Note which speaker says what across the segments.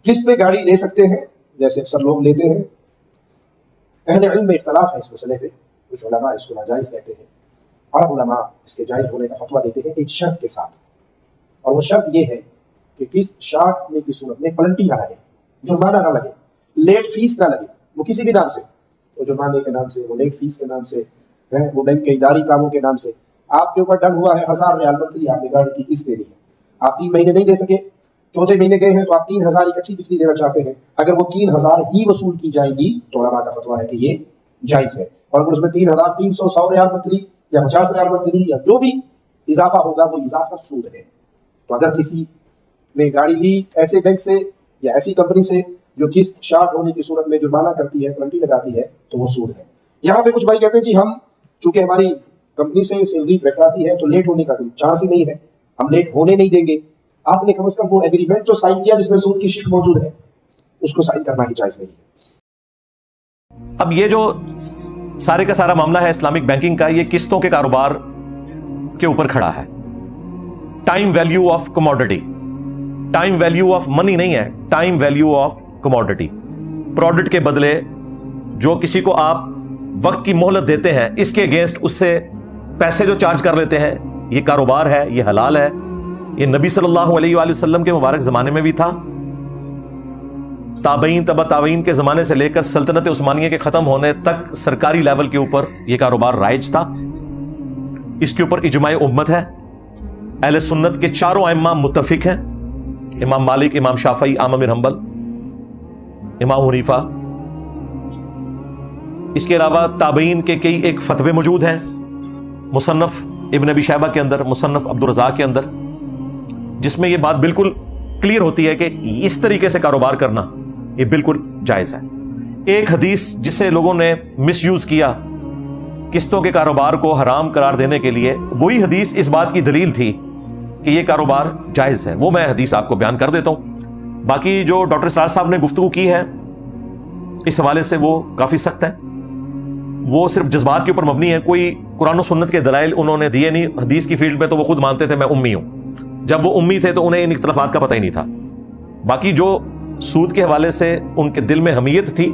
Speaker 1: قسط پہ گاڑی لے سکتے ہیں جیسے اکثر لوگ لیتے ہیں. اہل علم میں اختلاف ہے اس مسئلے پہ. کچھ علماء اس کو ناجائز کہتے ہیں، عرب علماء اس کے جائز ہونے کا فتویٰ دیتے ہیں ایک شرط کے ساتھ، اور وہ شرط یہ ہے کہ قسط شارٹ ہونے کی صورت میں پلنٹی نہ لگے، جرمانہ نہ لگے، لیٹ فیس نہ لگے. وہ کسی بھی نام سے، وہ جرمانے کے نام سے، وہ لیٹ فیس کے نام سے، وہ بینک کے اداری کاموں کے نام سے. آپ کے اوپر ڈن ہوا ہے 1000 ریال منتھلی آپ نے گاڑی کی قسط دینی ہے، آپ 3 مہینے نہیں دے سکے، چوتھے مہینے گئے ہیں تو آپ 3000 اکٹھی بجلی دینا چاہتے ہیں. اگر وہ 3000 ہی وصول کی جائے گی تو علماء کا فتویٰ ہے کہ یہ جائز ہے. اور اگر اس میں 3300 100 ریال منتھلی یا 50 ریال منتھلی یا جو بھی اضافہ ہوگا وہ اضافہ سود ہے. تو اگر کسی نے گاڑی لی ایسے بینک سے یا ایسی کمپنی سے جو قسط شارٹ ہونے کی صورت میں جرمانہ کرتی ہے، پلنٹی لگاتی ہے، تو وہ سود ہے. یہاں پہ کچھ بھائی کہتے ہیں جی ہم چونکہ ہماری کمپنی سے سیلری ٹکراتی ہے تو لیٹ ہونے کا کوئی چانس ہی نہیں ہے، ہم لیٹ ہونے نہیں دیں گے. آپ نے کم از کم وہ ایگریمنٹ تو سائن کیا جس میں سود کی شک موجود ہے، اس کو سائن کرنا ہی جائز نہیں ہے.
Speaker 2: اب یہ جو سارے کا سارا معاملہ ہے اسلامک بینکنگ کا، یہ قسطوں کے کاروبار کے اوپر کھڑا ہے. Time value of commodity, time value of money نہیں ہے، time value of commodity. Product کے بدلے جو کسی کو آپ وقت کی مہلت دیتے ہیں، اس کے اگینسٹ اس سے پیسے جو چارج کر لیتے ہیں، یہ کاروبار ہے، یہ حلال ہے. یہ نبی صلی اللہ علیہ وآلہ وسلم کے مبارک زمانے میں بھی تھا، تابعین تبع تابعین کے زمانے سے لے کر سلطنت عثمانیہ کے ختم ہونے تک سرکاری لیول کے اوپر یہ کاروبار رائج تھا. اس کے اوپر اجماع امت ہے. اہل سنت کے چاروں ائمہ متفق ہیں، امام مالک، امام شافعی، احمد بن حنبل، امام حنیفہ. اس کے علاوہ تابعین کے کئی ایک فتوے موجود ہیں، مصنف ابن ابی شیبہ کے اندر، مصنف عبد الرزاق کے اندر، جس میں یہ بات بالکل کلیئر ہوتی ہے کہ اس طریقے سے کاروبار کرنا یہ بالکل جائز ہے. ایک حدیث جسے لوگوں نے مس یوز کیا قسطوں کے کاروبار کو حرام قرار دینے کے لیے، وہی حدیث اس بات کی دلیل تھی کہ یہ کاروبار جائز ہے. وہ میں حدیث آپ کو بیان کر دیتا ہوں. باقی جو ڈاکٹر اسرار صاحب نے گفتگو کی ہے اس حوالے سے وہ کافی سخت ہے، وہ صرف جذبات کے اوپر مبنی ہے. کوئی قرآن و سنت کے دلائل انہوں نے دیے نہیں. حدیث کی فیلڈ میں تو وہ خود مانتے تھے میں امی ہوں. جب وہ امی تھے تو انہیں ان اختلافات کا پتہ ہی نہیں تھا. باقی جو سود کے حوالے سے ان کے دل میں حمیت تھی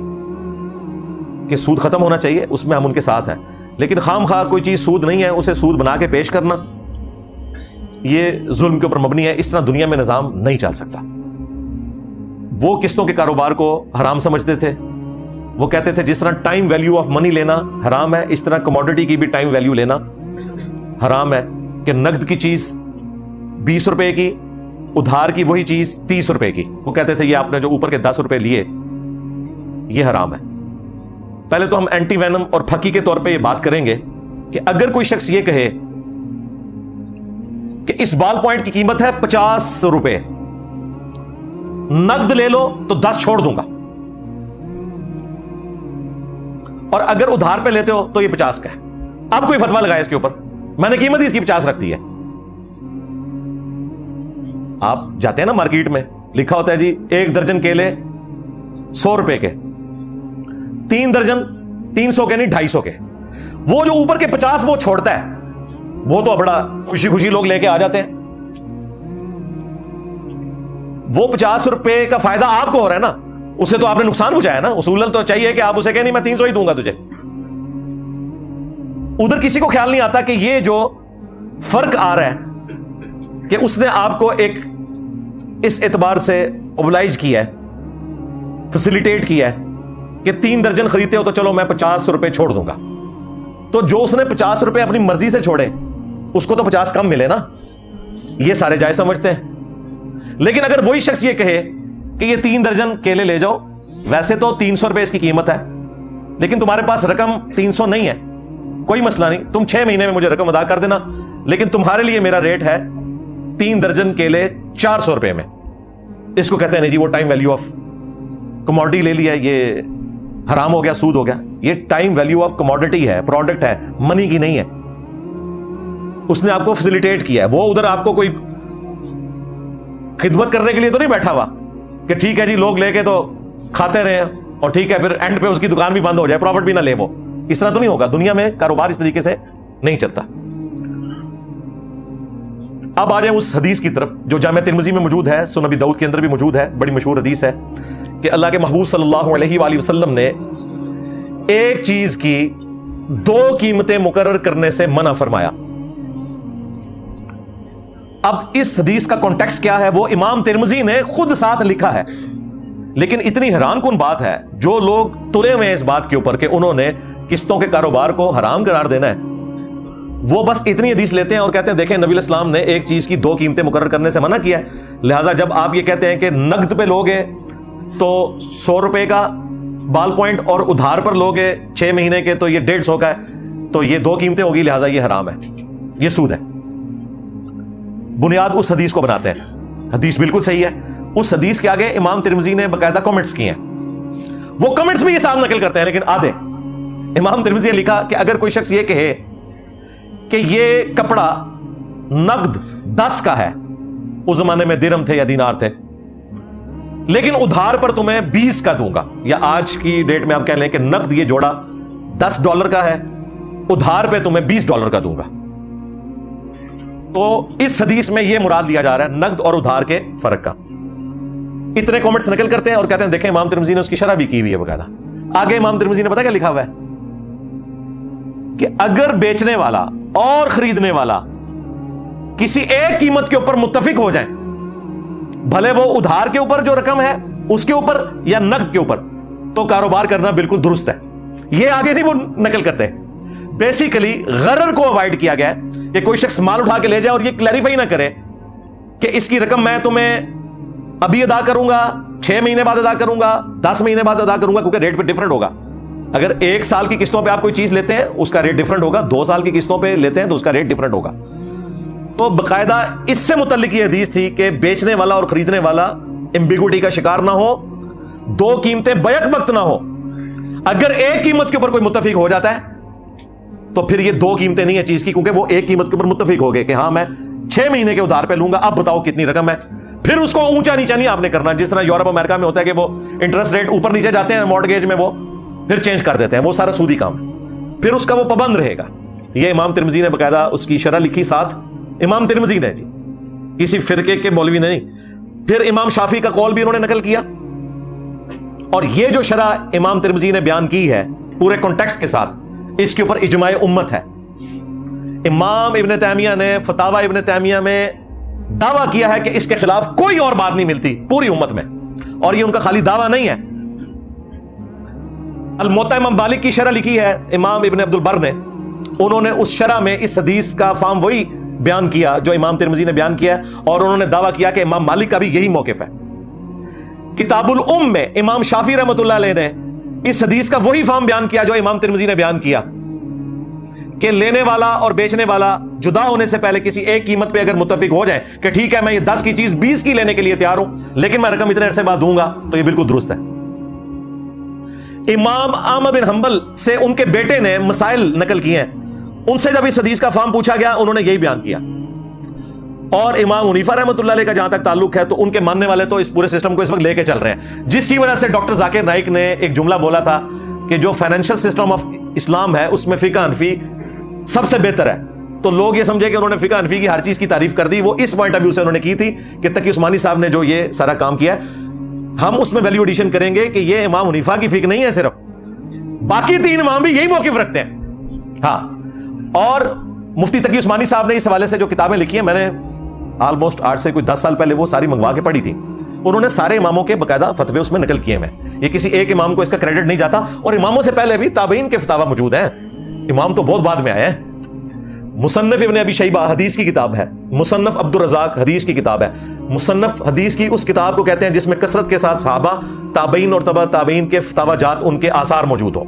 Speaker 2: کہ سود ختم ہونا چاہیے، اس میں ہم ان کے ساتھ ہیں. لیکن خام خواہ کوئی چیز سود نہیں ہے اسے سود بنا کے پیش کرنا، یہ ظلم کے اوپر مبنی ہے. اس طرح دنیا میں نظام نہیں چل سکتا. وہ قسطوں کے کاروبار کو حرام سمجھتے تھے. وہ کہتے تھے جس طرح ٹائم ویلیو آف منی لینا حرام ہے، اس طرح کموڈٹی کی بھی ٹائم ویلیو لینا حرام ہے. کہ نقد کی چیز 20 روپے کی، ادھار کی وہی چیز 30 روپے کی. وہ کہتے تھے یہ آپ نے جو اوپر کے 10 روپے لیے یہ حرام ہے. پہلے تو ہم اینٹی وینم اور پھکی کے طور پہ یہ بات کریں گے کہ اگر کوئی شخص یہ کہے کہ اس بال پوائنٹ کی قیمت ہے 50 روپے، نقد لے لو تو 10 چھوڑ دوں گا، اور اگر ادھار پہ لیتے ہو تو یہ 50 کا ہے. اب کوئی فتویٰ لگائے اس کے اوپر، میں نے قیمت ہی اس کی 50 رکھ دی ہے. آپ جاتے ہیں نا مارکیٹ میں، لکھا ہوتا ہے جی 1 درجن کیلے 100 روپے کے، 3 درجن 300 کے نہیں 250 کے. وہ جو اوپر کے 50 وہ چھوڑتا ہے، وہ تو بڑا خوشی خوشی لوگ لے کے آ جاتے ہیں. وہ 50 روپے کا فائدہ آپ کو ہو رہا ہے نا، اسے تو آپ نے نقصان پہنچایا نا. اصولاً تو چاہیے کہ آپ اسے کہیں نہیں میں 300 ہی دوں گا تجھے. ادھر کسی کو خیال نہیں آتا کہ یہ جو فرق آ رہا ہے کہ اس نے آپ کو ایک اس اعتبار سے اوبلائج کیا ہے، فیسیلیٹیٹ کیا ہے کہ 3 درجن خریدتے ہو تو چلو میں 50 روپے چھوڑ دوں گا. تو جو اس نے 50 روپے اپنی مرضی سے چھوڑے اس کو تو 50 کم ملے نا. یہ سارے جائز سمجھتے ہیں. لیکن اگر وہی شخص یہ کہے کہ یہ 3 درجن کیلے لے جاؤ، ویسے تو 300 روپے اس کی قیمت ہے، لیکن تمہارے پاس رقم 300 نہیں ہے، کوئی مسئلہ نہیں، تم 6 مہینے میں مجھے رقم ادا کر دینا، لیکن تمہارے لیے میرا ریٹ ہے 3 درجن کیلے 400 روپے میں. اس کو کہتے ہیں نہیں جی وہ ٹائم ویلیو آف کموڈٹی لے لیا، یہ حرام ہو گیا، سود ہو گیا. یہ ٹائم ویلیو آف کموڈٹی ہے، پروڈکٹ ہے، منی کی نہیں ہے. اس نے آپ کو فیسیلیٹیٹ کیا ہے. وہ ادھر آپ کو کوئی خدمت کرنے کے لیے تو نہیں بیٹھا ہوا کہ ٹھیک ہے جی لوگ لے کے تو کھاتے رہے اور ٹھیک ہے پھر اینڈ پہ اس کی دکان بھی بند ہو جائے، پروفٹ بھی نہ لے. وہ اس طرح تو نہیں ہوگا. دنیا میں کاروبار اس طریقے سے نہیں چلتا. اب آ جائیں اس حدیث کی طرف جو جامع ترمذی میں موجود ہے, سنن ابی داؤد کے اندر بھی موجود ہے, بڑی مشہور حدیث ہے کہ اللہ کے محبوب صلی اللہ علیہ وآلہ وسلم نے ایک چیز کی 2 قیمتیں مقرر کرنے سے منع فرمایا. اب اس حدیث کا کانٹیکسٹ کیا ہے وہ امام ترمذی نے خود ساتھ لکھا ہے, لیکن اتنی حیران کن بات ہے جو لوگ تلے ہوئے ہیں اس بات کے اوپر کہ انہوں نے قسطوں کے کاروبار کو حرام قرار دینا ہے, وہ بس اتنی حدیث لیتے ہیں اور کہتے ہیں دیکھیں نبی الاسلام نے ایک چیز کی 2 قیمتیں مقرر کرنے سے منع کیا ہے, لہٰذا جب آپ یہ کہتے ہیں کہ نقد پہ لوگے تو 100 روپے کا بال پوائنٹ اور ادھار پر لوگے 6 مہینے کے تو یہ 150 کا ہے, تو یہ 2 قیمتیں ہوگی لہٰذا یہ حرام ہے, یہ سود ہے. بنیاد اس حدیث کو بناتے ہیں, حدیث بالکل صحیح ہے. اس حدیث کے آگے امام ترمذی نے باقاعدہ کمنٹس کیے ہیں, وہ کمنٹس بھی یہ صاحب نقل کرتے ہیں لیکن آدھے. امام ترمذی نے لکھا کہ اگر کوئی شخص یہ کہے کہ یہ کپڑا نقد 10 کا ہے, اس زمانے میں درہم تھے یا دینار تھے, لیکن ادھار پر تمہیں 20 کا دوں گا, یا آج کی ڈیٹ میں آپ کہہ لیں کہ نقد یہ جوڑا $10 کا ہے, ادھار پہ تمہیں $20 کا دوں گا. تو اس حدیث میں یہ مراد دیا جا رہا ہے نقد اور ادھار کے فرق کا. اتنے کامنٹس نقل کرتے ہیں اور کہتے ہیں دیکھیں امام ترمذی نے اس کی شرح بھی کی ہوئی ہے باقاعدہ. آگے امام ترمذی نے پتا کیا لکھا ہوا ہے کہ اگر بیچنے والا اور خریدنے والا کسی ایک قیمت کے اوپر متفق ہو جائیں, بھلے وہ ادھار کے اوپر جو رقم ہے اس کے اوپر یا نقد کے اوپر, تو کاروبار کرنا بالکل درست ہے. یہ آگے نہیں وہ نقل کرتے. بیسیکلی غرر کو اوائڈ کیا گیا ہے کہ کوئی شخص مال اٹھا کے لے جائے اور یہ کلیریفائی نہ کرے کہ اس کی رقم میں تمہیں ابھی ادا کروں گا, 6 مہینے بعد ادا کروں گا, 10 مہینے بعد ادا کروں گا, کیونکہ ریٹ پہ ڈفرنٹ ہوگا. اگر 1 سال کی قسطوں پہ آپ کوئی چیز لیتے ہیں اس کا ریٹ ڈفرنٹ ہوگا, 2 سال کی قسطوں پہ لیتے ہیں تو اس کا ریٹ ڈفرنٹ ہوگا. تو باقاعدہ اس سے متعلق یہ حدیث تھی کہ بیچنے والا اور خریدنے والا ایمبیگوٹی کا شکار نہ ہو, 2 قیمتیں بیک وقت نہ ہو. اگر ایک قیمت کے اوپر کوئی متفق ہو جاتا ہے تو پھر یہ 2 قیمتیں نہیں ہے چیز کی, کیونکہ وہ ایک قیمت کے اوپر متفق ہو گئے کہ ہاں میں 6 مہینے کے ادھار پہ لوں گا, اب بتاؤ کتنی رقم ہے. پھر اس کو اونچا نیچا نہیں آپ نے کرنا, جس طرح یورپ امریکہ میں ہوتا ہے کہ وہ انٹرسٹ ریٹ اوپر نیچے جاتے ہیں مارٹگیج میں, وہ پھر چینج کر دیتے ہیں, وہ سارا سودی کام ہے, پھر اس کا وہ پابند رہے گا. یہ امام ترمذی نے باقاعدہ اس کی شرح لکھی ساتھ, امام ترمذی نے جی, کسی فرقے کے مولوی نے نہیں. پھر امام شافعی کا قول بھی انہوں نے نقل کیا, اور یہ جو شرح امام ترمذی نے بیان کی ہے پورے کانٹیکسٹ کے ساتھ, اس کے اوپر اجماع امت ہے. امام ابن تیمیہ نے فتاوی ابن تیمیہ میں دعویٰ کیا ہے کہ اس کے خلاف کوئی اور بات نہیں ملتی پوری امت میں, اور یہ ان کا خالی دعویٰ نہیں ہے. الموطا امام مالک کی شرح لکھی ہے امام ابن عبد البر نے, انہوں نے اس شرح میں اس حدیث کا فہم وہی بیان کیا جو امام ترمذی نے بیان کیا, اور انہوں نے دعویٰ کیا کہ امام مالک کا بھی یہی موقف ہے. کتاب الام میں امام شافعی رحمۃ اللہ علیہ نے اس حدیث کا وہی فہم بیان کیا جو امام ترمذی نے بیان کیا, کہ لینے والا اور بیچنے والا جدا ہونے سے پہلے کسی ایک قیمت پہ اگر متفق ہو جائیں کہ ٹھیک ہے میں یہ 10 کی چیز 20 کی لینے کے لیے تیار ہوں, لیکن میں رقم اتنے عرصے بعد دوں گا, تو یہ بالکل درست ہے. امام احمد بن حنبل سے ان کے بیٹے نے مسائل نقل کیے ہیں, ان سے جب اس حدیث کا فہم پوچھا گیا انہوں نے یہی بیان کیا. اور امام حنیفہ رحمۃ اللہ علیہ کا جہاں تک تعلق ہے تو ان کے ماننے والے تو اس پورے سسٹم کو اس وقت لے کے چل رہے ہیں, جس کی وجہ سے ڈاکٹر ذاکر نائک نے ایک جملہ بولا تھا کہ جو فائنینشل سسٹم آف اسلام ہے اس میں فقہ حنفی سب سے بہتر ہے. تو لوگ یہ سمجھے کہ انہوں نے فقہ حنفی کی ہر چیز کی تعریف کر دی, وہ اس پوائنٹ آف ویو سے انہوں نے کی تھی کہ تقی عثمانی صاحب نے جو یہ سارا کام کیا ہے, ہم اس میں ویلیو ایڈیشن کریں گے کہ یہ امام حنیفہ کی فقہ نہیں ہے صرف, باقی 3 امام بھی یہی موقف رکھتے ہیں. ہاں, اور مفتی تقی عثمانی صاحب نے اس حوالے سے جو کتابیں لکھی ہیں, میں نے آلموسٹ 8 سے کوئی 10 سال پہلے وہ ساری منگوا کے پڑھی تھی. انہوں نے سارے اماموں کے باقاعدہ فتوے اس میں نقل کیے ہیں. یہ کسی ایک امام کو اس کا کریڈٹ نہیں جاتا, اور اماموں سے پہلے بھی تابعین کے فتاوی موجود ہیں, امام تو بہت بعد میں آئے ہیں. مصنف ابن ابی شیبہ حدیث کی کتاب ہے, مصنف عبد الرزاق حدیث کی کتاب ہے. مصنف حدیث کی اس کتاب کو کہتے ہیں جس میں کثرت کے ساتھ صحابہ, تابعین اور تبع تابعین کے فتاوی جات, ان کے آثار موجود ہو.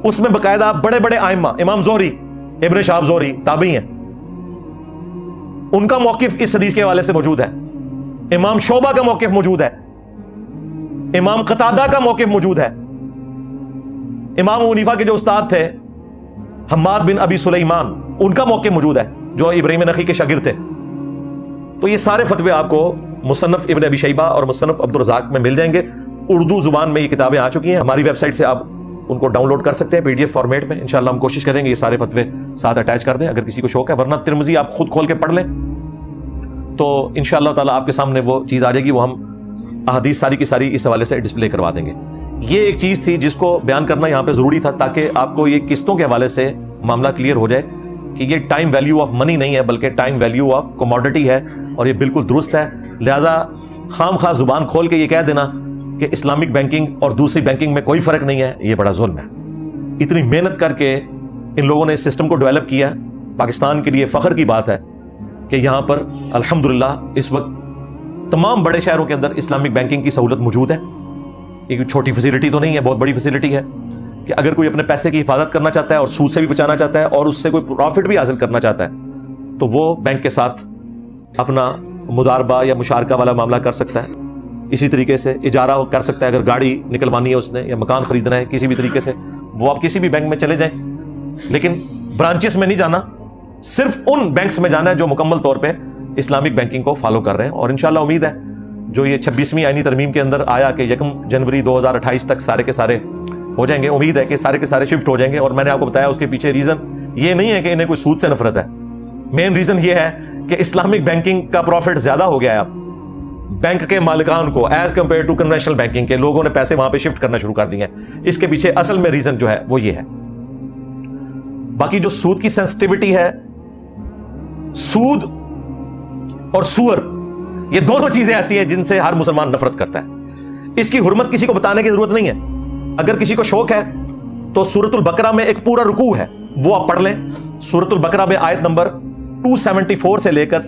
Speaker 2: اس میں باقاعدہ بڑے بڑے ائمہ, امام زہری, ابن شہاب زہری تابعی ہیں, ان کا موقف اس حدیث کے حوالے سے موجود ہے. امام شعبہ کا موقف موجود ہے, امام قتادہ کا موقف موجود ہے, امام ابو حنیفہ کے جو استاد تھے حماد بن ابی سلیمان, ان کا موقف موجود ہے جو ابراہیم نخعی کے شاگرد تھے. تو یہ سارے فتوے آپ کو مصنف ابن ابی شیبہ اور مصنف عبد الرزاق میں مل جائیں گے. اردو زبان میں یہ کتابیں آ چکی ہیں, ہماری ویب سائٹ سے آپ ان کو ڈاؤن لوڈ کر سکتے ہیں PDF فارمیٹ میں. انشاءاللہ ہم کوشش کریں گے یہ سارے فتوے ساتھ اٹیچ کر دیں اگر کسی کو شوق ہے, ورنہ ترمذی آپ خود کھول کے پڑھ لیں, تو انشاءاللہ تعالیٰ آپ کے سامنے وہ چیز آ جائے گی، وہ ہم احادیث ساری کی ساری اس حوالے سے ڈسپلے کروا دیں گے۔ یہ ایک چیز تھی جس کو بیان کرنا یہاں پہ ضروری تھا، تاکہ آپ کو یہ قسطوں کے حوالے سے معاملہ کلیئر ہو جائے کہ یہ ٹائم ویلیو آف منی نہیں ہے بلکہ ٹائم ویلیو آف کموڈٹی ہے، اور یہ بالکل درست ہے۔ لہذا خام خواہ زبان کھول کے یہ کہہ دینا کہ اسلامک بینکنگ اور دوسری بینکنگ میں کوئی فرق نہیں ہے، یہ بڑا ظلم ہے۔ اتنی محنت کر کے ان لوگوں نے اس سسٹم کو ڈیولپ کیا، پاکستان کے لیے فخر کی بات ہے کہ یہاں پر الحمدللہ اس وقت تمام بڑے شہروں کے اندر اسلامک بینکنگ کی سہولت موجود ہے۔ یہ چھوٹی فیسلٹی تو نہیں ہے، بہت بڑی فیسلٹی ہے کہ اگر کوئی اپنے پیسے کی حفاظت کرنا چاہتا ہے اور سود سے بھی بچانا چاہتا ہے اور اس سے کوئی پروفٹ بھی حاصل کرنا چاہتا ہے تو وہ بینک کے ساتھ اپنا مداربہ یا مشارکہ والا معاملہ کر سکتا ہے۔ اسی طریقے سے اجارہ کر سکتا ہے، اگر گاڑی نکلوانی ہے اس نے یا مکان خریدنا ہے کسی بھی طریقے سے، وہ آپ کسی بھی بینک میں چلے جائیں، لیکن برانچز میں نہیں جانا، صرف ان بینکس میں جانا ہے جو مکمل طور پہ اسلامک بینکنگ کو فالو کر رہے ہیں۔ اور انشاءاللہ امید ہے جو یہ 26ویں آئینی ترمیم کے اندر آیا کہ 1 جنوری 2028 تک سارے کے سارے ہو جائیں گے، امید ہے کہ سارے کے سارے شفٹ ہو جائیں گے۔ اور میں نے آپ کو بتایا اس کے پیچھے ریزن یہ نہیں ہے کہ انہیں کوئی سود سے نفرت ہے، مین ریزن یہ ہے کہ اسلامک بینکنگ کا پروفٹ زیادہ ہو گیا ہے۔ اب بینک کے مالکان کو as compare to conventional banking کے لوگوں نے پیسے وہاں پہ شفٹ کرنا شروع کر دیے ہیں۔ اس کے پیچھے اصل میں ریزن جو ہے وہ یہ ہے۔ باقی جو سود کی سینسٹیوٹی ہے، سود اور سور یہ دونوں چیزیں ایسی ہیں جن سے ہر مسلمان نفرت کرتا ہے۔ اس کی حرمت کسی کو بتانے کی ضرورت نہیں ہے۔ اگر کسی کو شوق ہے تو سورۃ البقرہ میں ایک پورا رکوع ہے، وہ آپ پڑھ لیں۔ سورۃ البقرہ میں آیت نمبر 274 سے لے کر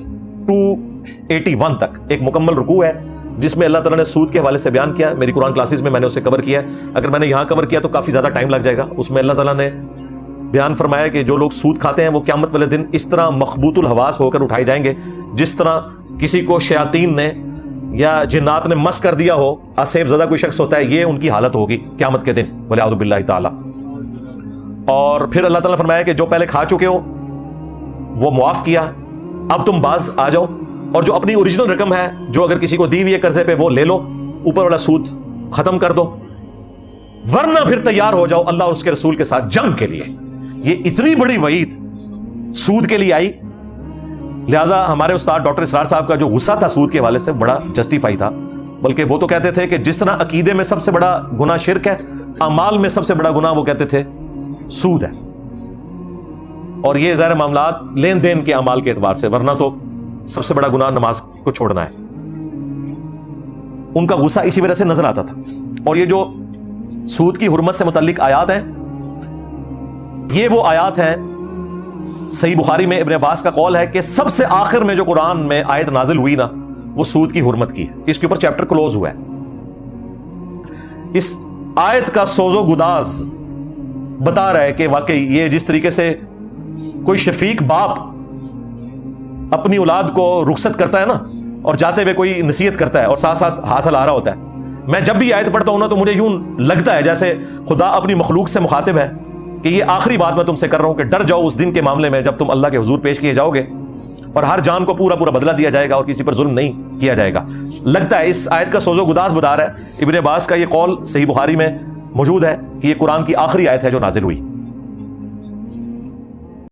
Speaker 2: 281 تک ایک مکمل رکوع ہے جس میں اللہ تعالیٰ نے سود کے حوالے سے بیان کیا۔ میری قرآن کلاسز میں نے اسے کور کیا ہے، اگر میں نے یہاں کور کیا تو کافی زیادہ ٹائم لگ جائے گا۔ اس میں اللہ تعالیٰ نے بیان فرمایا کہ جو لوگ سود کھاتے ہیں وہ قیامت والے دن اس طرح مخبوط الحواس ہو کر اٹھائے جائیں گے جس طرح کسی کو شیاطین نے یا جنات نے مس کر دیا ہو، اسیب زدہ کوئی شخص ہوتا ہے، یہ ان کی حالت ہوگی قیامت کے دن، والعیاذ باللہ تعالی۔ اور پھر اللہ تعالیٰ نے فرمایا کہ جو پہلے کھا چکے ہو وہ معاف کیا، اب تم باز آ جاؤ، اور جو اپنی اوریجنل رقم ہے جو اگر کسی کو دی ہوئی ہے قرضے پہ وہ لے لو، اوپر والا سود ختم کر دو، ورنہ پھر تیار ہو جاؤ اللہ اور اس کے رسول کے ساتھ جنگ کے لیے۔ یہ اتنی بڑی وعید سود کے لیے آئی، لہٰذا ہمارے استاد ڈاکٹر اسرار صاحب کا جو غصہ تھا سود کے حوالے سے بڑا جسٹیفائی تھا، بلکہ وہ تو کہتے تھے کہ جس طرح عقیدے میں سب سے بڑا گناہ شرک ہے، اعمال میں سب سے بڑا گناہ وہ کہتے تھے سود ہے، اور یہ ظاہر معاملات لین دین کے اعمال کے اعتبار سے، ورنہ تو سب سے بڑا گناہ نماز کو چھوڑنا ہے۔ ان کا غصہ اسی وجہ سے نظر آتا تھا۔ اور یہ جو سود کی حرمت سے متعلق آیات ہیں، یہ وہ آیات ہیں، صحیح بخاری میں ابن عباس کا قول ہے کہ سب سے آخر میں جو قرآن میں آیت نازل ہوئی نا وہ سود کی حرمت کی ہے، اس کے اوپر چیپٹر کلوز ہوا ہے۔ اس آیت کا سوز و گداز بتا رہا ہے کہ واقعی یہ جس طریقے سے کوئی شفیق باپ اپنی اولاد کو رخصت کرتا ہے نا، اور جاتے ہوئے کوئی نصیحت کرتا ہے اور ساتھ ساتھ ہاتھ ہلا رہا ہوتا ہے، میں جب بھی آیت پڑھتا ہوں نا تو مجھے یوں لگتا ہے جیسے خدا اپنی مخلوق سے مخاطب ہے کہ یہ آخری بات میں تم سے کر رہا ہوں کہ ڈر جاؤ اس دن کے معاملے میں جب تم اللہ کے حضور پیش کیے جاؤ گے اور ہر جان کو پورا پورا بدلہ دیا جائے گا اور کسی پر ظلم نہیں کیا جائے گا۔ لگتا ہے اس آیت کا سوز و گداز بتا رہا ہے۔ ابن عباس کا یہ قول صحیح بخاری میں موجود ہے کہ یہ قرآن کی آخری آیت ہے جو نازل ہوئی۔